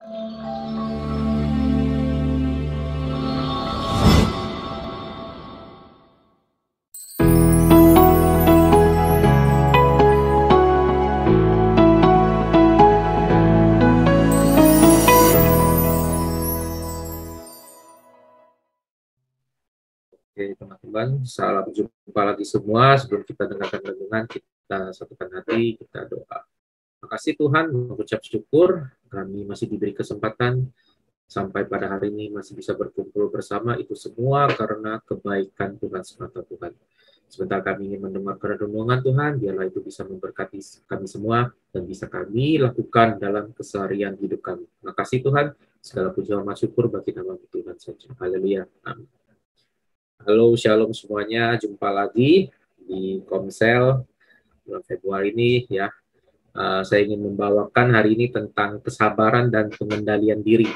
Oke, teman-teman, salam jumpa lagi semua. Sebelum kita dengarkan renungan, kita satukan hati, kita doa. Terima kasih Tuhan, mengucap syukur kami masih diberi kesempatan sampai pada hari ini masih bisa berkumpul bersama. Itu semua karena kebaikan Tuhan semata Tuhan. Sebentar kami ingin mendengarkan renungan Tuhan, biarlah itu bisa memberkati kami semua dan bisa kami lakukan dalam keseharian hidup kami. Terima kasih Tuhan, segala puji hormat syukur bagi nama Tuhan saja. Haleluya. Amin. Halo, shalom semuanya. Jumpa lagi di Komsel bulan Februari ini ya. Saya ingin membawakan hari ini tentang kesabaran dan pengendalian diri.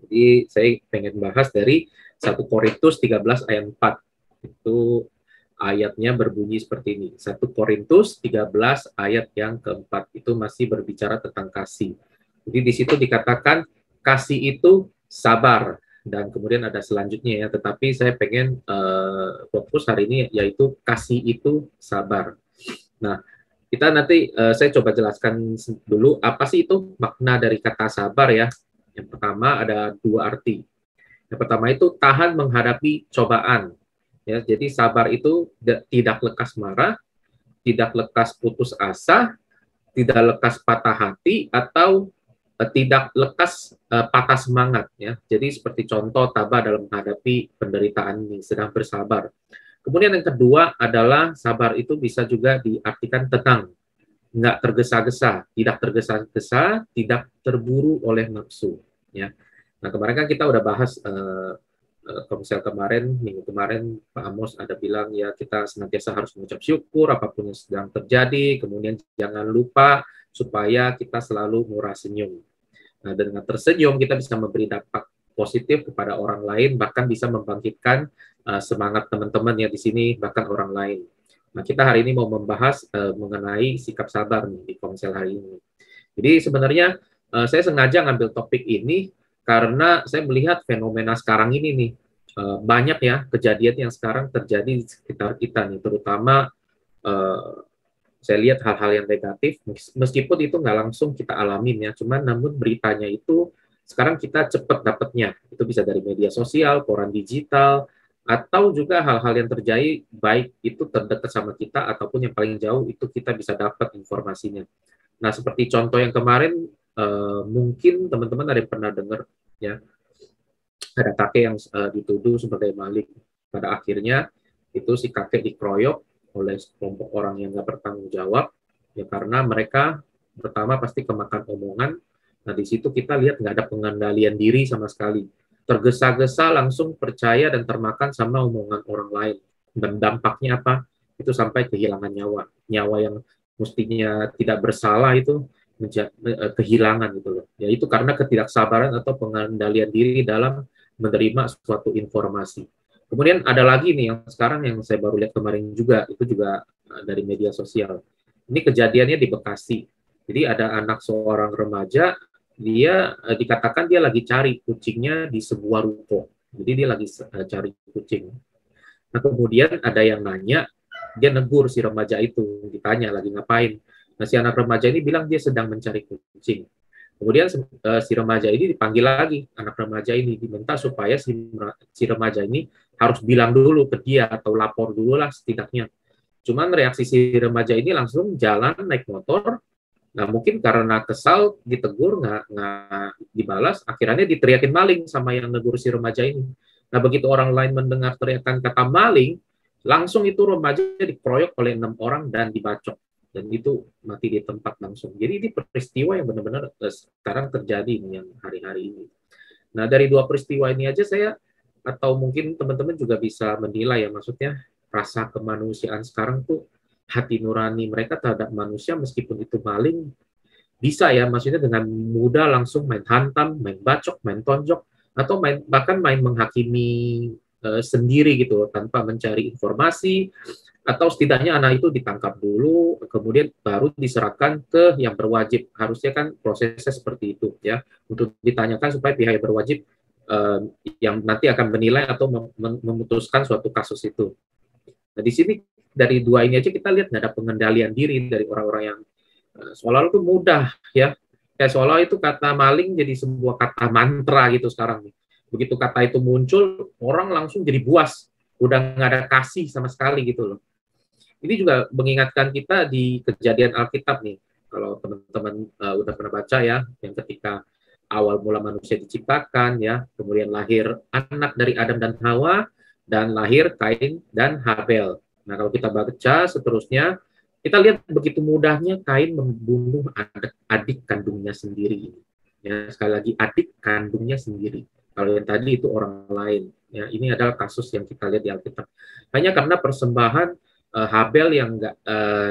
Jadi saya pengen bahas dari 1 Korintus 13 ayat 4. Itu ayatnya berbunyi seperti ini. 1 Korintus 13 ayat yang keempat. Itu masih berbicara tentang kasih. Jadi di situ dikatakan kasih itu sabar. Dan kemudian ada selanjutnya ya, tetapi saya pengen fokus hari ini yaitu kasih itu sabar. Nah, kita nanti saya coba jelaskan dulu apa sih itu makna dari kata sabar ya. Yang pertama ada dua arti. Yang pertama itu tahan menghadapi cobaan. Ya, jadi sabar itu tidak lekas marah, tidak lekas putus asa, tidak lekas patah hati, atau tidak lekas patah semangat ya. Jadi seperti contoh tabah dalam menghadapi penderitaan ini, sedang bersabar. Kemudian yang kedua adalah sabar itu bisa juga diartikan tenang, nggak tergesa-gesa, tidak tergesa-gesa, tidak terburu oleh nafsu ya. Nah, kemarin kan kita udah bahas Komsel kemarin, minggu kemarin Pak Amos ada bilang ya kita senantiasa harus mengucap syukur apapun yang sedang terjadi, kemudian jangan lupa supaya kita selalu murah senyum. Nah, dengan tersenyum kita bisa memberi dampak positif kepada orang lain, bahkan bisa membangkitkan semangat teman-teman ya di sini, bahkan orang lain. Nah, kita hari ini mau membahas mengenai sikap sabar nih di Komsel hari ini. Jadi sebenarnya saya sengaja ngambil topik ini karena saya melihat fenomena sekarang ini nih, banyak ya kejadian yang sekarang terjadi di sekitar kita nih, terutama saya lihat hal-hal yang negatif, meskipun itu nggak langsung kita alamin ya, cuman namun beritanya itu sekarang kita cepat dapatnya. Itu bisa dari media sosial, koran digital, atau juga hal-hal yang terjadi, baik itu terdekat sama kita, ataupun yang paling jauh itu kita bisa dapat informasinya. Nah, seperti contoh yang kemarin, mungkin teman-teman ada yang pernah dengar, ya, ada kakek yang dituduh sebagai maling. Pada akhirnya, itu si kakek dikeroyok oleh kelompok orang yang nggak bertanggung jawab, ya karena mereka pertama pasti kemakan omongan. Nah di situ kita lihat nggak ada pengendalian diri sama sekali, tergesa-gesa langsung percaya dan termakan sama omongan orang lain, dan dampaknya apa? Itu sampai kehilangan nyawa, nyawa yang mestinya tidak bersalah itu kehilangan gitu loh. Ya itu karena ketidaksabaran atau pengendalian diri dalam menerima suatu informasi. Kemudian ada lagi nih yang sekarang yang saya baru lihat kemarin juga, itu juga dari media sosial. Ini kejadiannya di Bekasi. Jadi ada anak seorang remaja, dia dikatakan dia lagi cari kucingnya di sebuah ruko. Jadi dia lagi cari kucing. Nah kemudian ada yang nanya, dia negur si remaja itu, ditanya lagi ngapain. Nah si anak remaja ini bilang dia sedang mencari kucing. Kemudian si remaja ini dipanggil lagi, anak remaja ini diminta supaya si remaja ini harus bilang dulu ke dia atau lapor dulu lah setidaknya. Cuman reaksi si remaja ini langsung jalan naik motor. Nah mungkin karena kesal ditegur nggak dibalas, akhirnya diteriakin maling sama yang negur si remaja ini. Nah begitu orang lain mendengar teriakan kata maling, langsung itu remaja dikeroyok oleh 6 orang dan dibacok. Dan itu mati di tempat langsung. Jadi ini peristiwa yang benar-benar sekarang terjadi yang hari-hari ini. Nah dari dua peristiwa ini aja saya, atau mungkin teman-teman juga bisa menilai ya, maksudnya rasa kemanusiaan sekarang tuh, hati nurani mereka terhadap manusia meskipun itu maling, bisa ya, maksudnya dengan mudah langsung main hantam, main bacok, main tonjok, atau bahkan main menghakimi sendiri gitu, tanpa mencari informasi, atau setidaknya anak itu ditangkap dulu, kemudian baru diserahkan ke yang berwajib. Harusnya kan prosesnya seperti itu ya, untuk ditanyakan supaya pihak yang berwajib uh, yang nanti akan menilai atau memutuskan suatu kasus itu. Nah, di sini dari dua ini aja kita lihat nggak ada pengendalian diri dari orang-orang yang seolah-olah itu mudah ya. Kayak seolah itu kata maling jadi sebuah kata mantra gitu sekarang nih. Begitu kata itu muncul, orang langsung jadi buas, udah nggak ada kasih sama sekali gitu loh. Ini juga mengingatkan kita di Kejadian Alkitab nih. Kalau teman-teman udah pernah baca ya, yang ketika awal mula manusia diciptakan ya, kemudian lahir anak dari Adam dan Hawa, dan lahir Kain dan Habel. Nah, kalau kita baca seterusnya, kita lihat begitu mudahnya Kain membunuh adik kandungnya sendiri. Ya, sekali lagi adik kandungnya sendiri. Kalau yang tadi itu orang lain. Ya, ini adalah kasus yang kita lihat di Alkitab. Hanya karena persembahan Habel yang nggak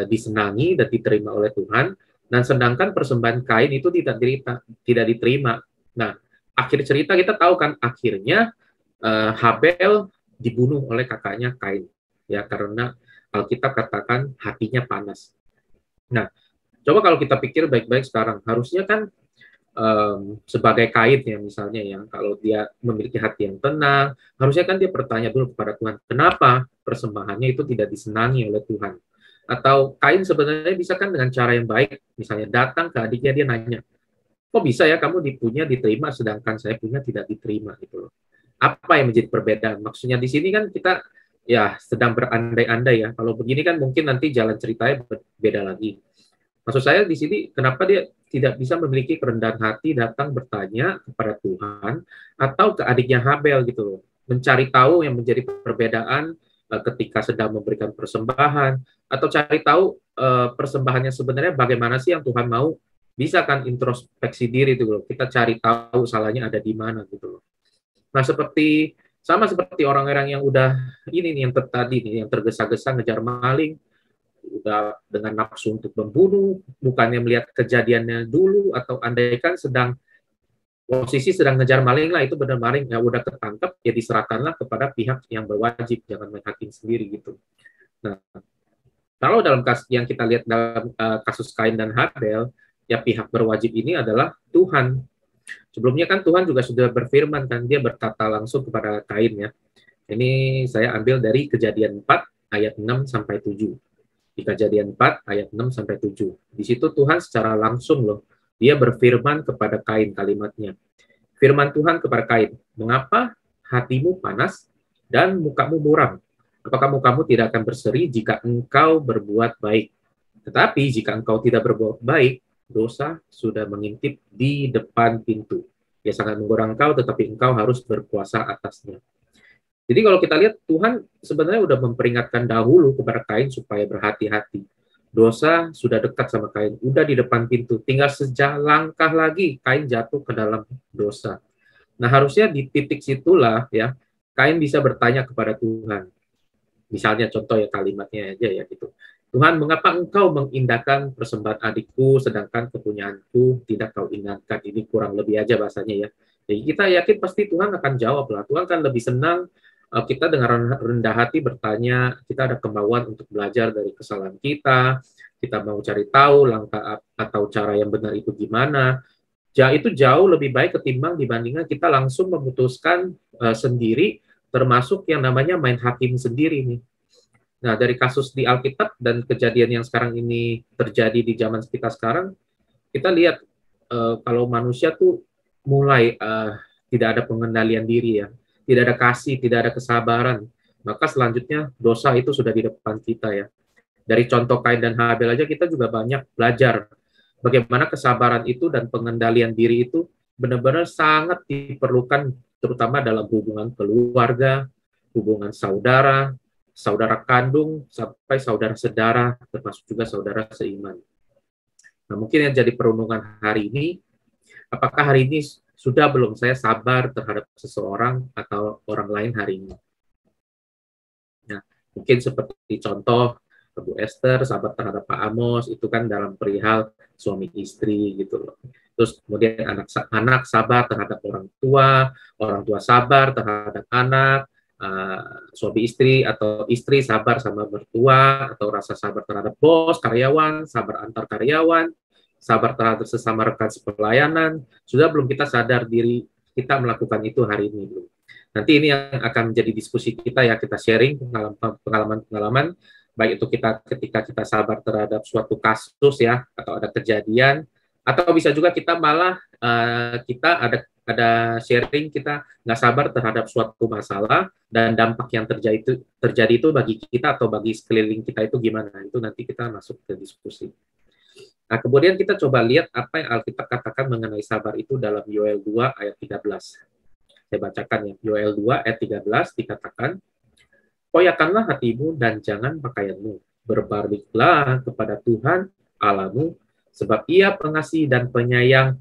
disenangi dan diterima oleh Tuhan, dan sedangkan persembahan Kain itu tidak diterima. Nah, akhir cerita kita tahu kan, akhirnya Habel dibunuh oleh kakaknya Kain, ya karena Alkitab katakan hatinya panas. Nah, coba kalau kita pikir baik-baik sekarang, harusnya kan sebagai Kain ya misalnya ya, kalau dia memiliki hati yang tenang, harusnya kan dia bertanya dulu kepada Tuhan, kenapa persembahannya itu tidak disenangi oleh Tuhan? Atau Kain sebenarnya bisa kan dengan cara yang baik, misalnya datang ke adiknya, dia nanya, kok bisa ya kamu punya diterima sedangkan saya punya tidak diterima gitu loh. Apa yang menjadi perbedaan? Maksudnya di sini kan kita ya sedang berandai-andai ya. Kalau begini kan mungkin nanti jalan ceritanya berbeda lagi. Maksud saya di sini kenapa dia tidak bisa memiliki kerendahan hati datang bertanya kepada Tuhan atau ke adiknya Habel gitu loh. Mencari tahu yang menjadi perbedaan ketika sedang memberikan persembahan, atau cari tahu persembahannya sebenarnya bagaimana sih yang Tuhan mau. Bisa kan introspeksi diri gitu loh. Kita cari tahu salahnya ada di mana gitu loh. Nah, sama seperti orang-orang yang udah ini nih yang tadi nih yang tergesa-gesa ngejar maling, udah dengan nafsu untuk membunuh, bukannya melihat kejadiannya dulu, atau andaikan posisi sedang ngejar maling lah, itu benar maling ya udah ketangkep, ya diserahkanlah kepada pihak yang berwajib, jangan main hakim sendiri gitu. Nah, kalau dalam kasus yang kita lihat dalam kasus Kain dan Habel, ya pihak berwajib ini adalah Tuhan. Sebelumnya kan Tuhan juga sudah berfirman kan, dia berkata langsung kepada Kain ya. Ini saya ambil dari Kejadian 4 ayat 6 sampai 7. Di Kejadian 4 ayat 6 sampai 7. Di situ Tuhan secara langsung loh, dia berfirman kepada Kain kalimatnya. Firman Tuhan kepada Kain, mengapa hatimu panas dan mukamu muram? Apakah mukamu tidak akan berseri jika engkau berbuat baik? Tetapi jika engkau tidak berbuat baik, dosa sudah mengintip di depan pintu. Dia sangat menggoda engkau, tetapi engkau harus berkuasa atasnya. Jadi kalau kita lihat, Tuhan sebenarnya sudah memperingatkan dahulu kepada Kain supaya berhati-hati. Dosa sudah dekat sama Kain, udah di depan pintu. Tinggal selangkah lagi, Kain jatuh ke dalam dosa. Nah, harusnya di titik situlah ya, Kain bisa bertanya kepada Tuhan. Misalnya contoh ya kalimatnya aja ya gitu. Tuhan, mengapa engkau mengindahkan persembahan adikku, sedangkan kepunyaanku tidak kau ingatkan? Ini kurang lebih aja bahasanya ya. Jadi kita yakin pasti Tuhan akan jawab lah. Tuhan kan lebih senang kita dengan rendah hati bertanya, kita ada kemauan untuk belajar dari kesalahan kita mau cari tahu langkah atau cara yang benar itu gimana. Itu jauh lebih baik ketimbang dibandingkan kita langsung memutuskan sendiri, termasuk yang namanya main hakim sendiri nih. Nah, dari kasus di Alkitab dan kejadian yang sekarang ini terjadi di zaman kita sekarang, kita lihat kalau manusia tuh mulai tidak ada pengendalian diri ya, tidak ada kasih, tidak ada kesabaran, maka selanjutnya dosa itu sudah di depan kita ya. Dari contoh Kain dan Habel aja kita juga banyak belajar bagaimana kesabaran itu dan pengendalian diri itu benar-benar sangat diperlukan, terutama dalam hubungan keluarga, hubungan saudara, saudara kandung, sampai saudara sedara, termasuk juga saudara seiman. Nah, mungkin yang jadi perenungan hari ini, apakah hari ini sudah belum saya sabar terhadap seseorang atau orang lain hari ini? Nah, mungkin seperti contoh Bu Esther, sahabat terhadap Pak Amos, itu kan dalam perihal suami istri gitu loh. Terus kemudian anak sabar terhadap orang tua sabar terhadap anak, suami istri atau istri sabar sama mertua, atau rasa sabar terhadap bos, karyawan, sabar antar karyawan, sabar terhadap sesama rekan sepelayanan. Sudah belum kita sadar diri kita melakukan itu hari ini belum? Nanti ini yang akan menjadi diskusi kita ya, kita sharing pengalaman-pengalaman, baik itu kita ketika kita sabar terhadap suatu kasus ya, atau ada kejadian, atau bisa juga kita malah kita ada sharing kita nggak sabar terhadap suatu masalah dan dampak yang terjadi itu bagi kita atau bagi sekeliling kita itu gimana, itu nanti kita masuk ke diskusi. Nah, kemudian kita coba lihat apa yang Alkitab katakan mengenai sabar itu dalam Yoel 2 ayat 13. Saya bacakan ya, Yoel 2 ayat 13 dikatakan, koyakanlah hatimu dan jangan pakaianmu, berbaliklah kepada Tuhan Allahmu, sebab Ia pengasih dan penyayang,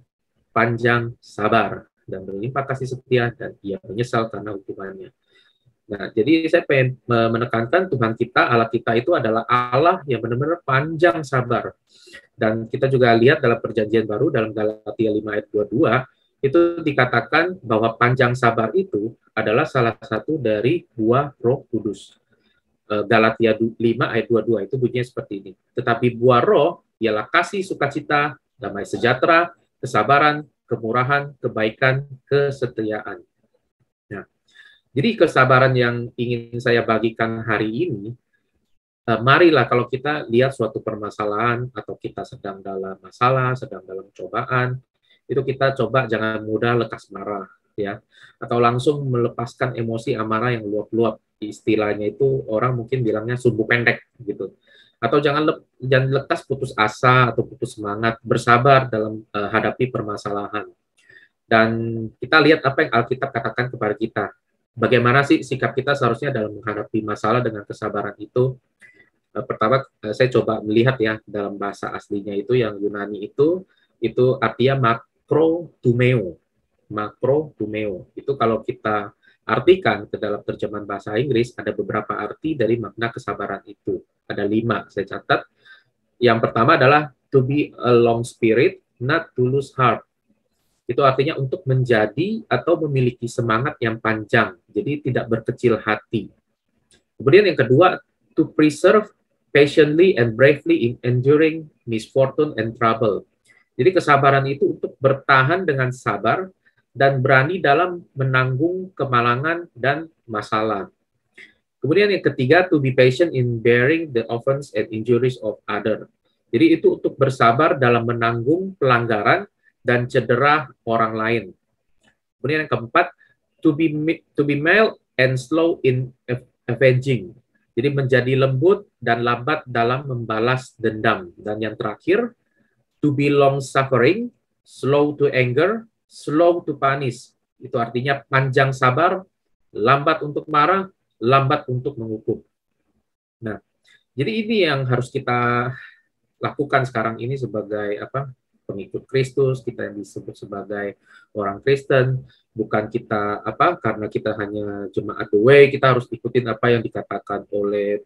panjang sabar, dan berlimpah kasih setia, dan Ia menyesal karena hukumannya. Nah, jadi saya pengen menekankan Tuhan kita, Allah kita itu adalah Allah yang benar-benar panjang sabar. Dan kita juga lihat dalam Perjanjian Baru, dalam Galatia 5 ayat 22, itu dikatakan bahwa panjang sabar itu adalah salah satu dari buah Roh Kudus. Galatia 5 ayat 22 itu bunyinya seperti ini. Tetapi buah roh ialah kasih, sukacita, damai sejahtera, kesabaran, kemurahan, kebaikan, kesetiaan. Nah, jadi kesabaran yang ingin saya bagikan hari ini, marilah kalau kita lihat suatu permasalahan atau kita sedang dalam masalah, sedang dalam cobaan, itu kita coba jangan mudah lekas marah, ya, atau langsung melepaskan emosi amarah yang luap-luap. Istilahnya itu orang mungkin bilangnya sumbu pendek gitu. Atau jangan lekas putus asa atau putus semangat, bersabar dalam hadapi permasalahan. Dan kita lihat apa yang Alkitab katakan kepada kita. Bagaimana sih sikap kita seharusnya dalam menghadapi masalah dengan kesabaran itu? Pertama, saya coba melihat ya dalam bahasa aslinya itu yang Yunani itu artinya makrotumeo. Makrotumeo. Itu kalau kita artikan ke dalam terjemahan bahasa Inggris, ada beberapa arti dari makna kesabaran itu. Ada 5, saya catat. Yang pertama adalah to be a long spirit, not to lose heart. Itu artinya untuk menjadi atau memiliki semangat yang panjang, jadi tidak berkecil hati. Kemudian yang kedua, to preserve patiently and bravely in enduring misfortune and trouble. Jadi kesabaran itu untuk bertahan dengan sabar dan berani dalam menanggung kemalangan dan masalah. Kemudian yang ketiga, to be patient in bearing the offense and injuries of other. Jadi itu untuk bersabar dalam menanggung pelanggaran dan cedera orang lain. Kemudian yang keempat, to be mild and slow in avenging. Jadi menjadi lembut dan lambat dalam membalas dendam. Dan yang terakhir, to be long suffering, slow to anger, slow to punish. Itu artinya panjang sabar, lambat untuk marah, lambat untuk menghukum. Nah, jadi ini yang harus kita lakukan sekarang ini sebagai pengikut Kristus, kita yang disebut sebagai orang Kristen. Bukan kita karena kita hanya jemaat The Way, kita harus ikutin apa yang dikatakan oleh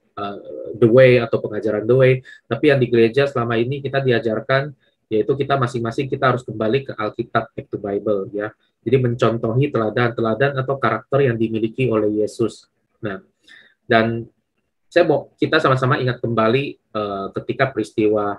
The Way atau pengajaran The Way. Tapi yang di gereja selama ini kita diajarkan, yaitu kita masing-masing kita harus kembali ke Alkitab, back to Bible, ya. Jadi mencontohi teladan-teladan atau karakter yang dimiliki oleh Yesus. Nah, dan saya mau kita sama-sama ingat kembali ketika peristiwa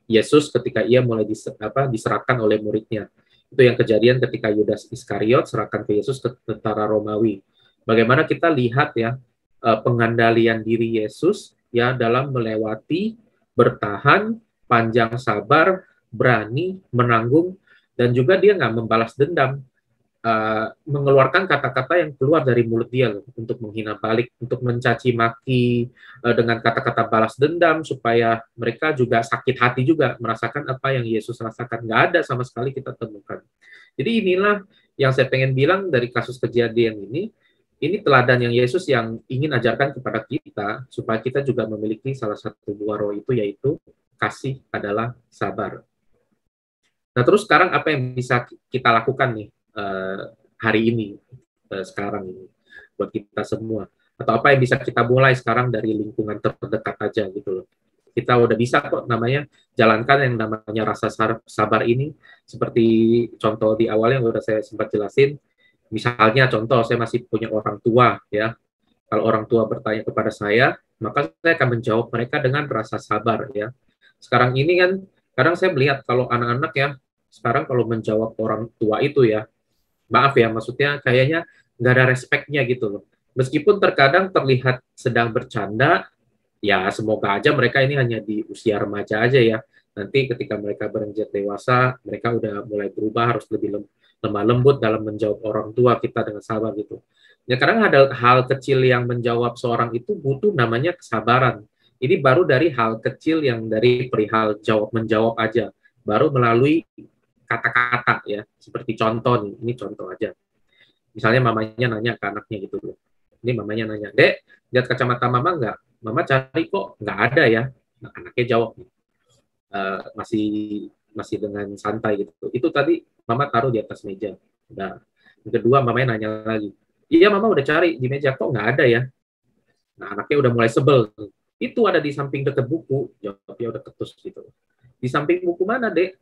Yesus ketika ia mulai diserahkan oleh muridnya. Itu yang kejadian ketika Yudas Iskariot serahkan ke Yesus ke tentara Romawi. Bagaimana kita lihat ya pengandalian diri Yesus ya dalam melewati, bertahan, panjang sabar, berani, menanggung, dan juga dia nggak membalas dendam, mengeluarkan kata-kata yang keluar dari mulut dia untuk menghina balik, untuk mencaci maki dengan kata-kata balas dendam, supaya mereka juga sakit hati juga merasakan apa yang Yesus rasakan. Nggak ada sama sekali kita temukan. Jadi inilah yang saya pengen bilang dari kasus kejadian ini teladan yang Yesus yang ingin ajarkan kepada kita, supaya kita juga memiliki salah satu buah roh itu, yaitu kasih adalah sabar. Nah, terus sekarang apa yang bisa kita lakukan nih hari ini, sekarang ini, buat kita semua? Atau apa yang bisa kita mulai sekarang dari lingkungan terdekat aja gitu loh. Kita udah bisa kok namanya jalankan yang namanya rasa sabar ini, seperti contoh di awal yang udah saya sempat jelasin. Misalnya contoh, saya masih punya orang tua ya. Kalau orang tua bertanya kepada saya, maka saya akan menjawab mereka dengan rasa sabar ya. Sekarang ini kan, kadang saya melihat kalau anak-anak ya, sekarang kalau menjawab orang tua itu ya, maaf ya, maksudnya kayaknya nggak ada respeknya gitu loh. Meskipun terkadang terlihat sedang bercanda, ya semoga aja mereka ini hanya di usia remaja aja ya. Nanti ketika mereka beranjak dewasa, mereka udah mulai berubah, harus lebih lemah lembut dalam menjawab orang tua kita dengan sabar gitu. Ya kadang ada hal kecil yang menjawab seorang itu butuh namanya kesabaran. Ini baru dari hal kecil yang dari perihal jawab menjawab aja, baru melalui kata-kata ya. Seperti contoh nih, ini contoh aja. Misalnya mamanya nanya ke anaknya gitu loh. Ini mamanya nanya, "Dek, lihat kacamata mama nggak?" Mama cari kok nggak ada ya. Nah, anaknya jawab, masih masih dengan santai gitu. Itu tadi mama taruh di atas meja. Nah, yang kedua mamanya nanya lagi, "Iya mama udah cari di meja kok nggak ada ya?" Nah, anaknya udah mulai sebel. "Itu ada di samping deket buku." Jawabnya udah ketus gitu. "Di samping buku mana, Dek?"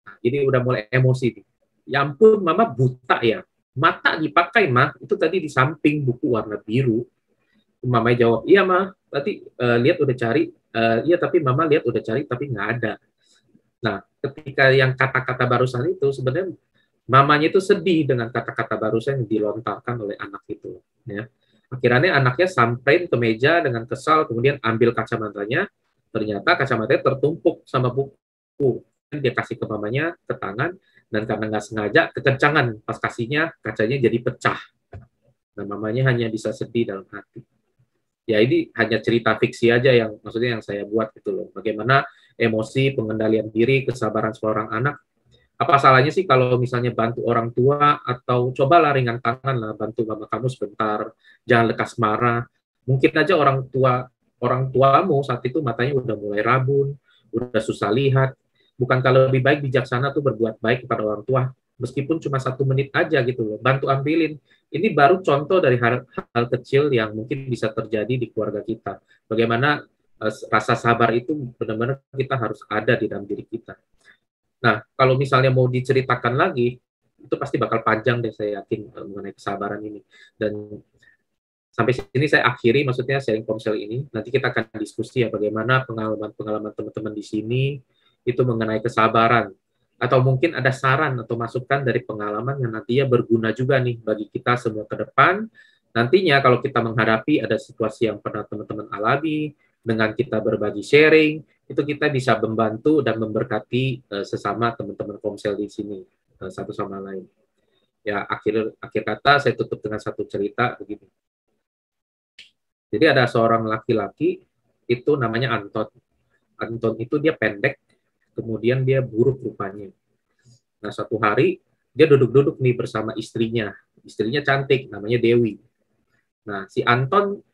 Nah, ini udah mulai emosi nih. "Ya ampun, mama buta ya. Mata dipakai, mah. Itu tadi di samping buku warna biru." Mama jawab, "Iya, mah. Tadi lihat udah cari. Iya, tapi mama lihat udah cari, tapi nggak ada." Nah, ketika yang kata-kata barusan itu sebenarnya mamanya itu sedih dengan kata-kata barusan yang dilontarkan oleh anak itu. Ya. Akhirnya anaknya sampai ke meja dengan kesal, kemudian ambil kacamatanya, ternyata kacamatanya tertumpuk sama buku. Dia kasih ke mamanya, ke tangan, dan karena nggak sengaja, kekencangan pas kasihnya, kacanya jadi pecah. Nah, mamanya hanya bisa sedih dalam hati. Ya ini hanya cerita fiksi aja yang maksudnya yang saya buat gitu loh. Bagaimana emosi, pengendalian diri, kesabaran seorang anak. Apa salahnya sih kalau misalnya bantu orang tua atau cobalah ringan tangan lah bantu mama kamu sebentar, jangan lekas marah. Mungkin aja orang tuamu saat itu matanya udah mulai rabun, udah susah lihat. Bukan kalau lebih baik bijaksana tuh berbuat baik kepada orang tua, meskipun cuma 1 menit aja gitu loh, bantu ambilin. Ini baru contoh dari hal kecil yang mungkin bisa terjadi di keluarga kita. Bagaimana rasa sabar itu benar-benar kita harus ada di dalam diri kita. Nah, kalau misalnya mau diceritakan lagi, itu pasti bakal panjang deh saya yakin mengenai kesabaran ini. Dan sampai sini saya akhiri, maksudnya sharing ponsel ini. Nanti kita akan diskusi ya bagaimana pengalaman-pengalaman teman-teman di sini itu mengenai kesabaran. Atau mungkin ada saran atau masukan dari pengalaman yang nantinya berguna juga nih bagi kita semua ke depan. Nantinya kalau kita menghadapi ada situasi yang pernah teman-teman alami, dengan kita berbagi sharing, itu kita bisa membantu dan memberkati sesama teman-teman Komsel di sini satu sama lain. Ya akhir kata saya tutup dengan satu cerita begini. Jadi ada seorang laki-laki itu namanya Anton. Anton itu dia pendek, kemudian dia buruk rupanya. Nah suatu hari dia duduk-duduk nih bersama istrinya. Istrinya cantik, namanya Dewi. Nah si Anton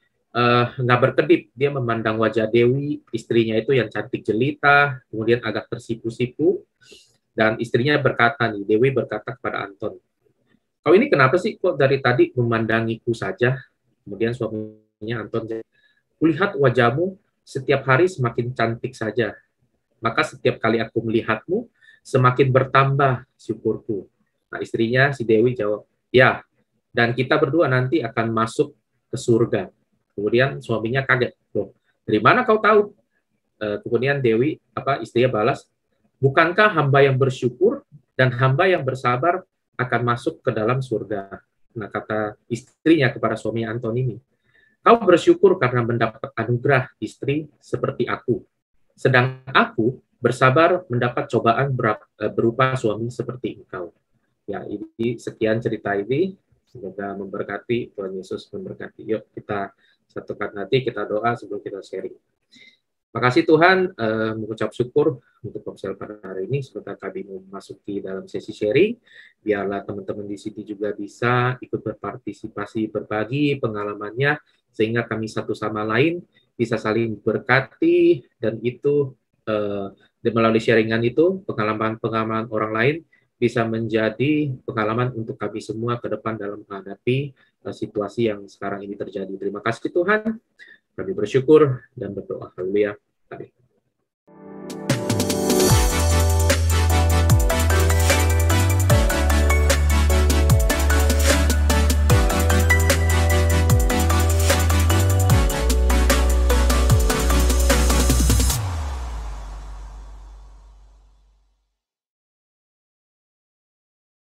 nggak berkedip, dia memandang wajah Dewi, istrinya itu yang cantik jelita, kemudian agak tersipu-sipu, dan istrinya berkata nih, Dewi berkata kepada Anton, "Kau ini kenapa sih kok dari tadi memandangiku saja?" Kemudian suaminya Anton, "Kulihat wajahmu setiap hari semakin cantik saja, maka setiap kali aku melihatmu, semakin bertambah syukurku." Nah istrinya si Dewi jawab, "Ya, dan kita berdua nanti akan masuk ke surga." Kemudian suaminya kaget, "Loh, dari mana kau tahu?" Kemudian Dewi, istrinya balas, "Bukankah hamba yang bersyukur dan hamba yang bersabar akan masuk ke dalam surga?" Nah, kata istrinya kepada suami Anton ini, "Kau bersyukur karena mendapat anugerah istri seperti aku. Sedang aku bersabar mendapat cobaan berupa suami seperti engkau." Ya, ini sekian cerita ini. Semoga memberkati, Tuhan Yesus memberkati. Yuk kita satukan hati, kita doa sebelum kita sharing. Makasih Tuhan, mengucap syukur untuk Komsel pada hari ini. Sebentar kami memasuki dalam sesi sharing, biarlah teman-teman di sini juga bisa ikut berpartisipasi, berbagi pengalamannya, sehingga kami satu sama lain bisa saling berkati, dan itu melalui sharingan itu, pengalaman-pengalaman orang lain bisa menjadi pengalaman untuk kami semua ke depan dalam menghadapi situasi yang sekarang ini terjadi. Terima kasih Tuhan. Kami bersyukur dan berdoa. Haleluya. Amin.